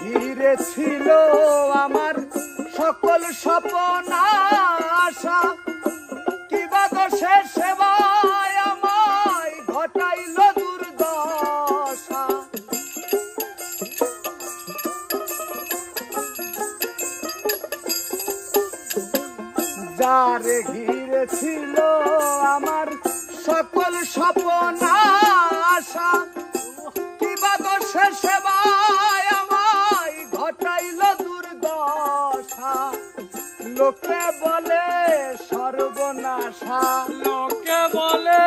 ঘিরে ছিল আমার সকল স্বপ্ন আশা, কিবা দোষে সেবায় আমায় ঘটাইল দুর্দশা। যারে ঘিরে ছিল আমার সকল স্বপ্ন আশা, কিবা দোষে সেবায় আমায় ঘটাইল দুর্দশা। লোকে বলে সর্বনাশা, লোকে বলে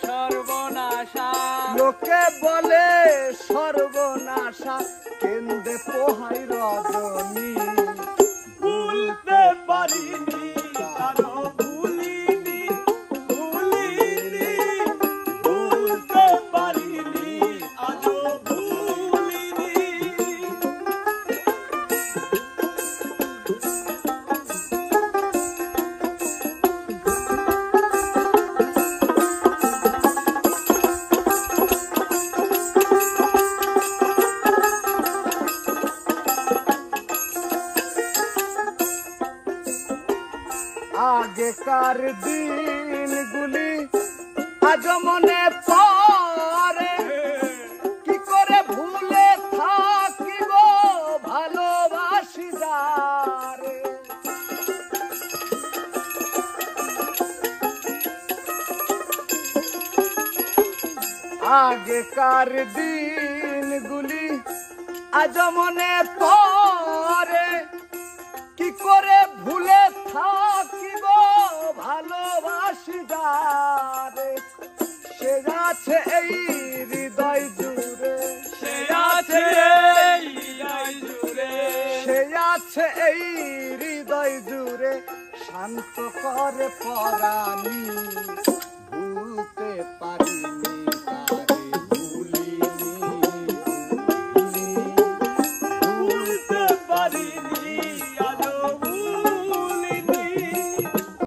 সর্বনাশা, লোকে বলে সর্বনাশা। কেন্দ্রে পোহাই রজনী ভুলতে পারিনি কারো ভুলিনি, ভুলিনি ভুলতে পারিনি আজও ভুলিনি। আগেকার দিনগুলি আজ মনে পড়ে, কি করে ভুলে থাকিব ভালোবাসি যারে। আগেকার দিনগুলি আজ মনে পড়ে, কি করে ভুলে থাকিব ভালোবাসি যারে। সে আছে এই হৃদয় জুড়ে, সে আছে এই হৃদয় জুড়ে, সে আছে এই হৃদয় জুড়ে, শান্ত করে পরাণী